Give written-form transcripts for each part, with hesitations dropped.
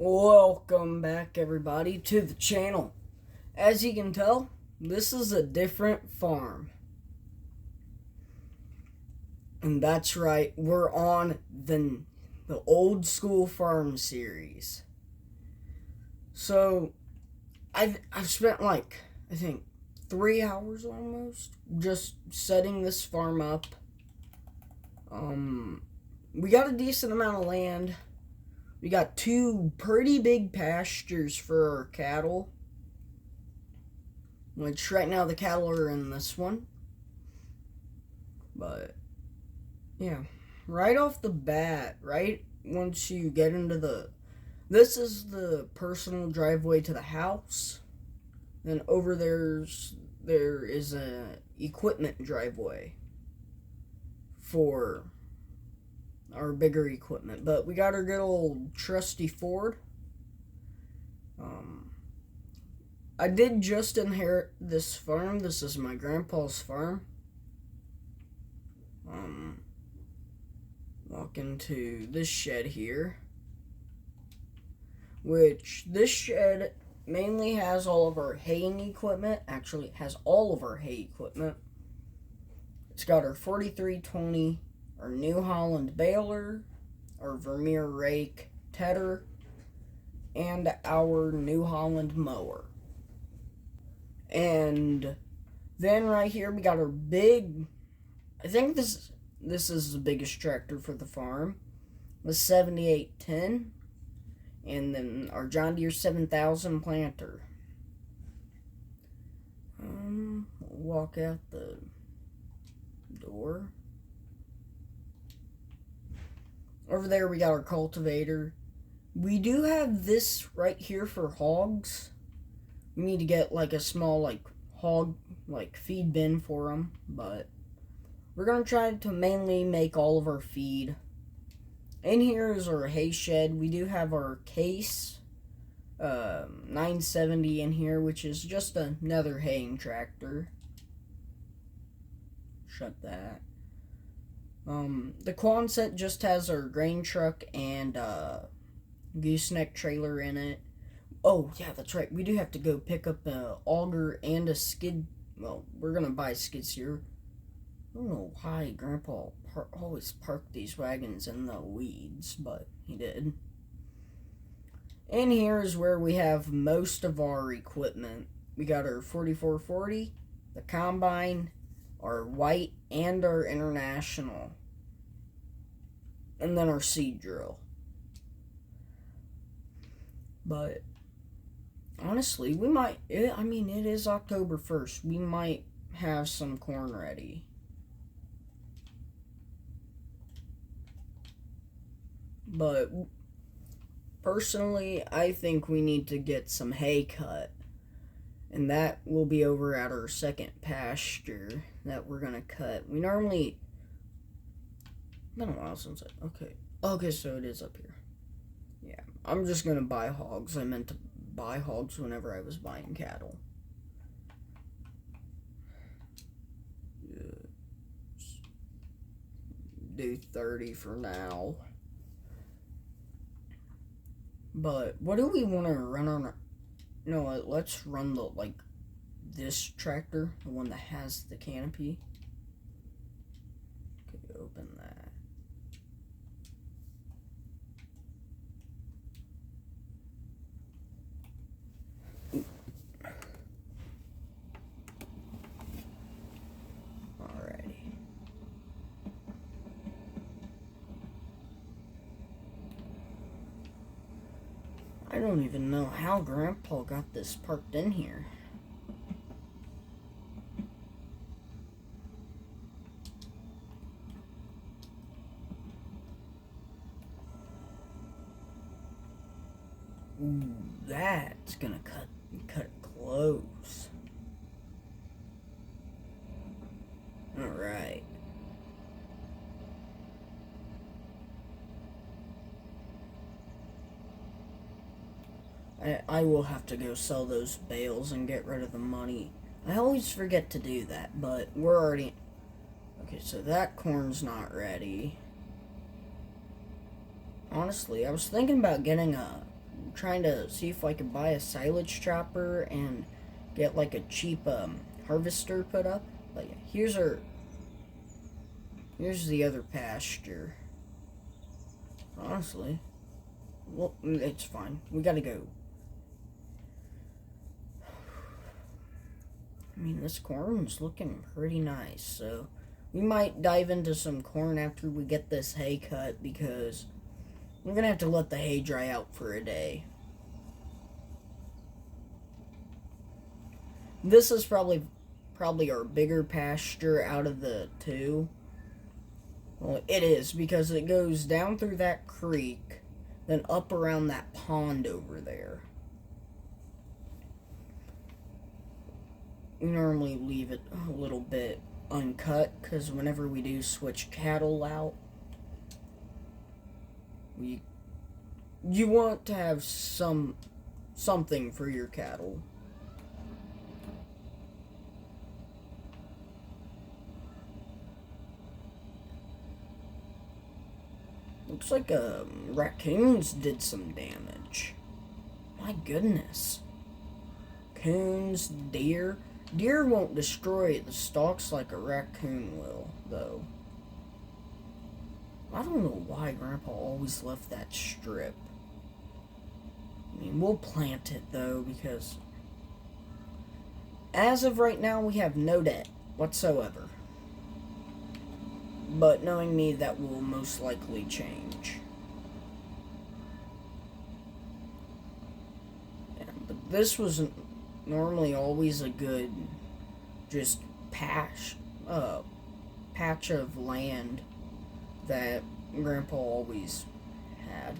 Welcome back, everybody, to the channel. As you can tell, this is a different farm. And that's right, we're on the old school farm series. So, I've spent I think 3 hours almost just setting this farm up. We got a decent amount of land. We got 2 pretty big pastures for our cattle. Which right now the cattle are in this one. But, yeah. Right off the bat, right once you get into this is the personal driveway to the house. Then over there is a equipment driveway for our bigger equipment. But we got our good old trusty Ford. I did just inherit this farm. This is my grandpa's farm. Walk into this shed here, which this shed mainly has all of our haying equipment. Actually, it has all of our hay equipment. It's got our 4320, our New Holland baler, our Vermeer rake, tedder, and our New Holland mower. And then right here we got our big, I think this is the biggest tractor for the farm, the 7810, and then our John Deere 7000 planter. Walk out the door. Over there we got our cultivator. We do have this right here for hogs. We need to get a small hog feed bin for them, but we're going to try to mainly make all of our feed. In here is our hay shed. We do have our Case 970 in here, which is just another haying tractor. Shut that. The Quonset just has our grain truck and gooseneck trailer in it. Oh, yeah, that's right. We do have to go pick up an auger and a skid. Well, we're going to buy skids here. I don't know why Grandpa always parked these wagons in the weeds, but he did. And here is where we have most of our equipment. We got our 4440, the combine, our white, and our international. And then our seed drill. But honestly, we might, it is October 1st. We might have some corn ready. But personally, I think we need to get some hay cut. And that will be over at our second pasture that we're going to cut. We normally, been a while since okay, so it is up here. Yeah, I'm just going to buy hogs. I meant to buy hogs whenever I was buying cattle. Do 30 for now. But what do we want to run on? No, let's run this tractor, the one that has the canopy. Okay, open that. I don't even know how Grandpa got this parked in here. Ooh, that's gonna cut it close. Alright. I will have to go sell those bales and get rid of the money. I always forget to do that, but we're already... Okay, so that corn's not ready. Honestly, I was thinking about getting a trying to see if I could buy a silage chopper and get like a cheap harvester put up. But yeah, here's the other pasture. Honestly, well, it's fine. We gotta go. I mean, this corn's looking pretty nice, so we might dive into some corn after we get this hay cut because we're gonna have to let the hay dry out for a day. This is probably our bigger pasture out of the two. Well, it is because it goes down through that creek, then up around that pond over there. We normally leave it a little bit uncut because whenever we do switch cattle out, you want to have something for your cattle. Looks like raccoons did some damage. My goodness. Coons, deer. Deer won't destroy the stalks like a raccoon will, though. I don't know why Grandpa always left that strip. I mean, we'll plant it, though, because as of right now, we have no debt whatsoever. But knowing me, that will most likely change. Yeah, but this was normally always a good just patch of land that Grandpa always had.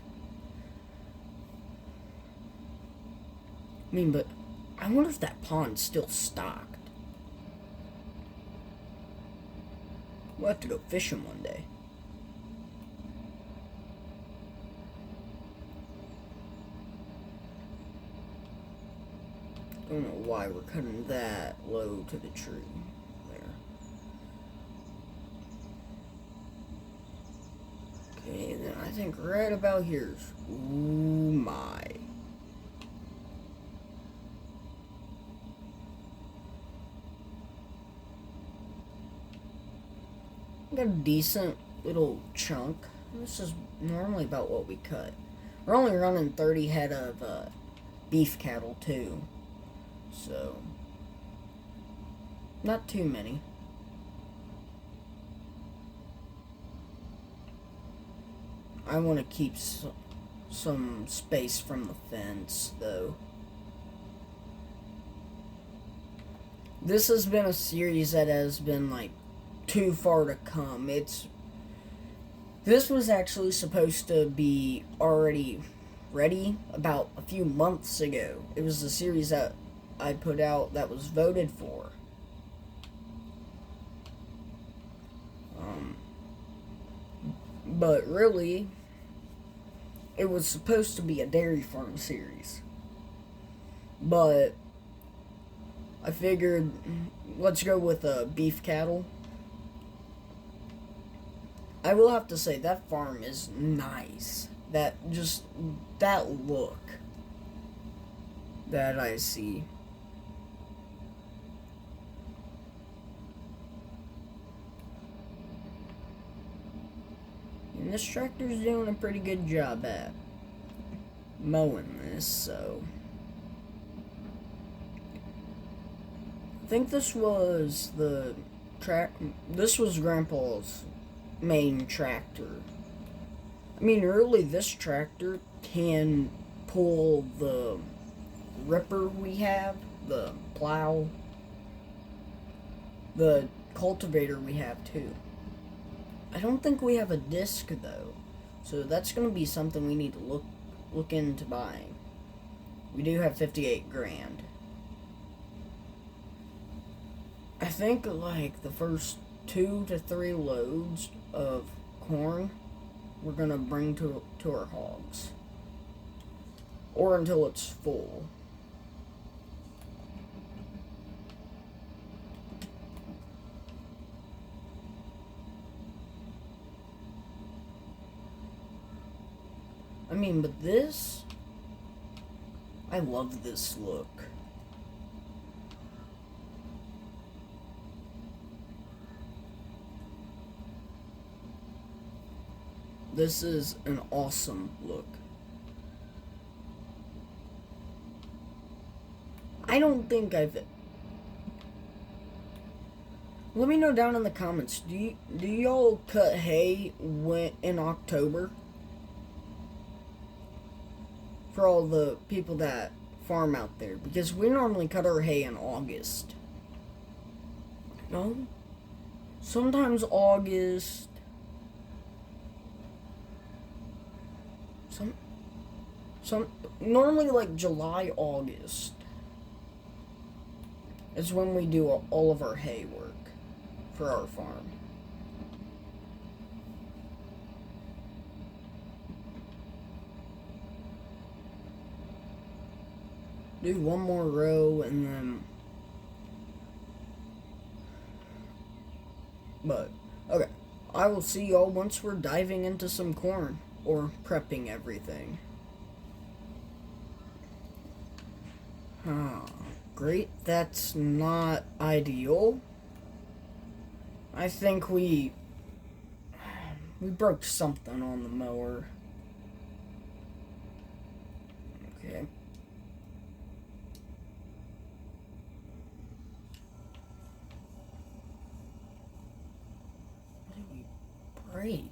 I mean, but I wonder if that pond's still stocked. We'll have to go fishing one day. Don't know why we're cutting that low to the tree there. Okay, then I think right about here's... Ooh, my. Got a decent little chunk. This is normally about what we cut. We're only running 30 head of beef cattle, too. So, not too many. I want to keep some space from the fence, though. This has been a series that has been, like, too far to come. This was actually supposed to be already ready about a few months ago. It was a series that I put out that was voted for. But really, it was supposed to be a dairy farm series. But I figured, let's go with beef cattle. I will have to say, that farm is nice. That look that I see. And this tractor's doing a pretty good job at mowing this, so... I think this was this was Grandpa's main tractor. I mean, really, this tractor can pull the ripper we have, the plow, the cultivator we have too. I don't think we have a disc though, so that's going to be something we need to look into buying. We do have 58 grand. I think like the first 2 to 3 loads of corn we're gonna bring to our hogs, or until it's full. I mean, but this I love this look. This is an awesome look. I don't think I've... Let me know down in the comments. Do y'all cut hay in October? For all the people that farm out there, because we normally cut our hay in August. No? Sometimes August. Normally like July, August is when we do all of our hay work for our farm. Do one more row and then... But, okay. I will see y'all once we're diving into some corn. Or prepping everything. Great. That's not ideal. I think we broke something on the mower. Okay. What did we break?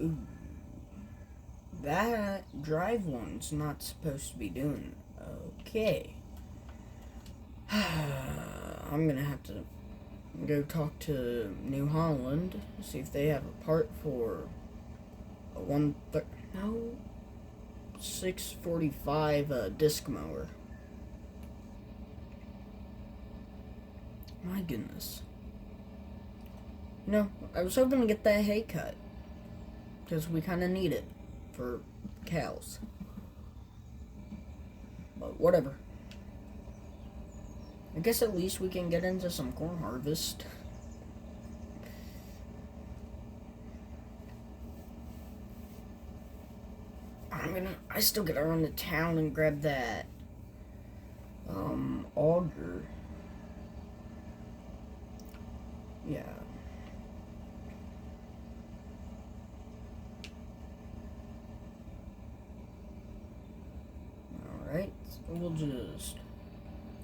Ooh. That drive one's not supposed to be doing. Okay. I'm gonna have to go talk to New Holland, see if they have a part for a 645 disc mower. My goodness. You know, I was hoping to get that hay cut, because we kind of need it for cows. But whatever. I guess at least we can get into some corn harvest. I still gotta run to town and grab that auger. Yeah. Alright, so we'll just...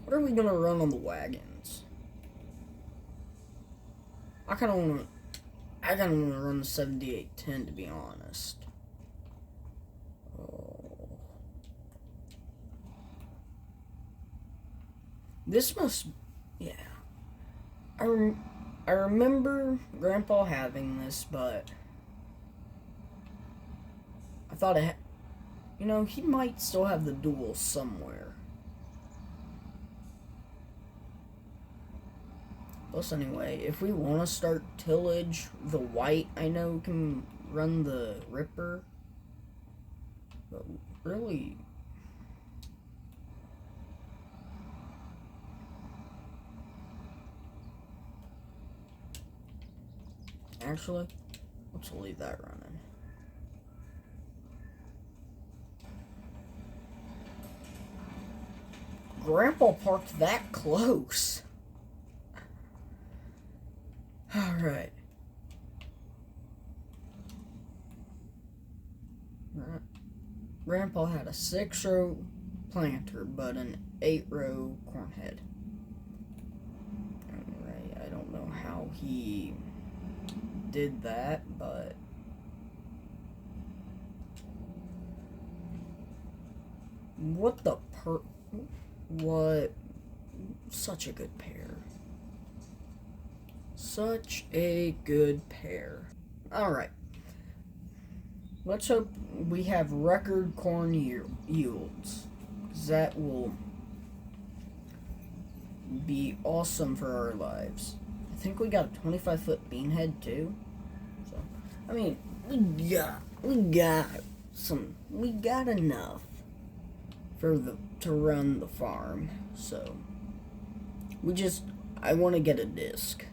What are we gonna run on the wagons? I kinda wanna run the 7810, to be honest. Oh. This must... Yeah. I remember Grandpa having this, but... I thought you know, he might still have the dual somewhere. Plus, anyway, if we want to start tillage, the white, I know, can run the Ripper. But really... Actually, let's leave that running. Grandpa parked that close. Alright. Grandpa had a 6-row planter, but an 8-row corn head. Alright, I don't know how he did that, but... What the What? Such a good pair. Such a good pair. Alright. Let's hope we have record corn yields. That will be awesome for our lives. I think we got a 25-foot bean head too. So, I mean, we got enough to run the farm. So, I want to get a disc.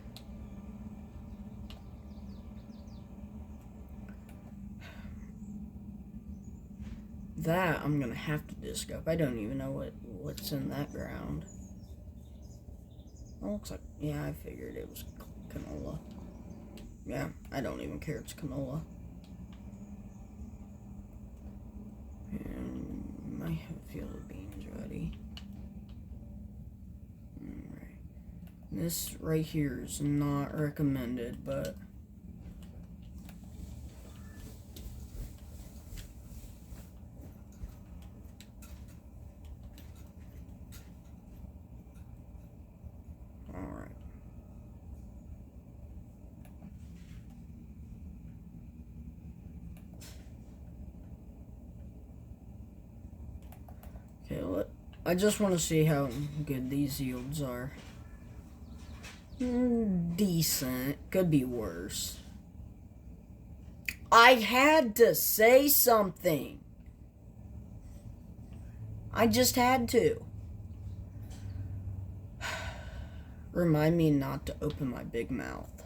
that I'm gonna have to disc up. I don't even know what's in that ground. It looks like, yeah, I figured it was canola. Yeah, I don't even care, it's canola. And I have a field of beans ready. Alright. This right here is not recommended, but alright. Okay, I just want to see how good these yields are. Decent. Could be worse. I had to say something. I just had to. Remind me not to open my big mouth.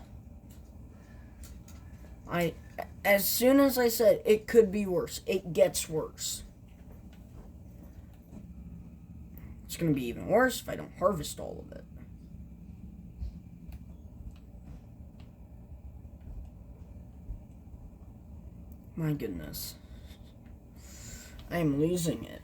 As soon as I said it could be worse, it gets worse. It's going to be even worse if I don't harvest all of it. My goodness. I am losing it.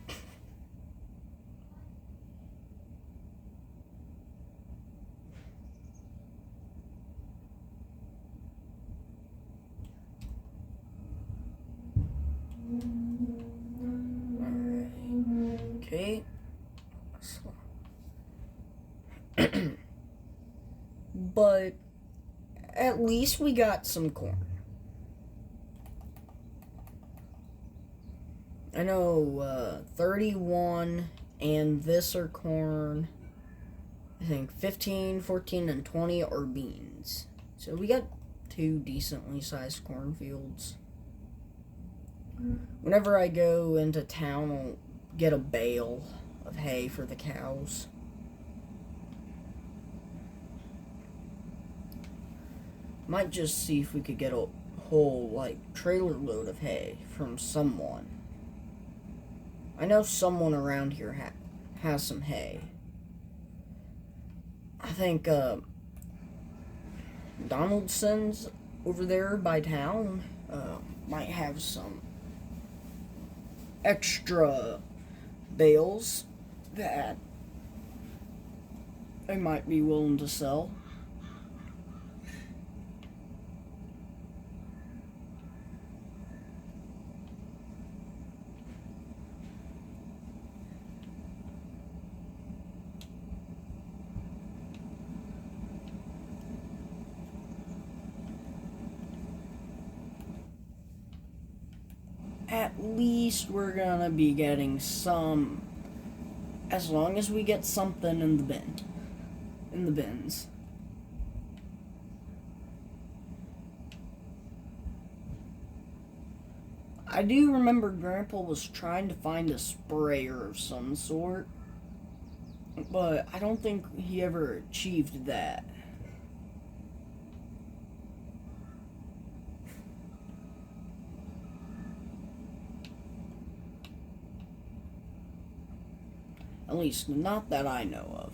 Alright. Okay. But at least we got some corn. I know 31 and this are corn. I think 15, 14, and 20 are beans. So we got 2 decently sized cornfields. Whenever I go into town, I'll get a bale of hay for the cows. Might just see if we could get a whole, trailer load of hay from someone. I know someone around here has some hay. I think Donaldson's over there by town might have some extra bales that they might be willing to sell. At least we're gonna be getting some, as long as we get something in the bins. I do remember Grandpa was trying to find a sprayer of some sort, but I don't think he ever achieved that. At least, not that I know of.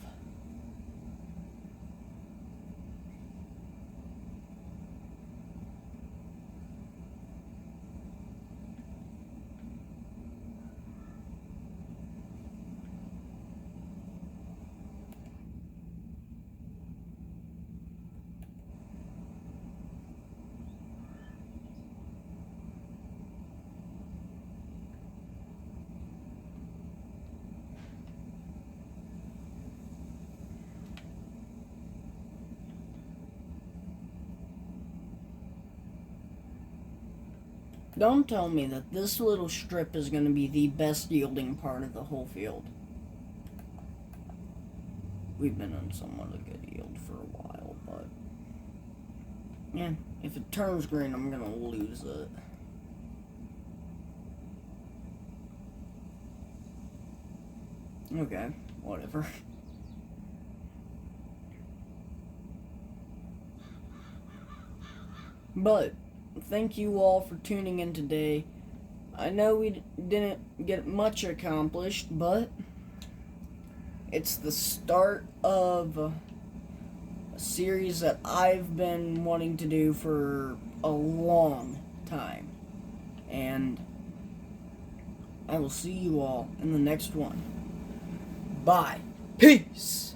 Don't tell me that this little strip is going to be the best yielding part of the whole field. We've been on somewhat a good yield for a while, but yeah, if it turns green, I'm going to lose it. Okay, whatever. But thank you all for tuning in today. I know we didn't get much accomplished, but it's the start of a series that I've been wanting to do for a long time. And I will see you all in the next one. Bye. Peace.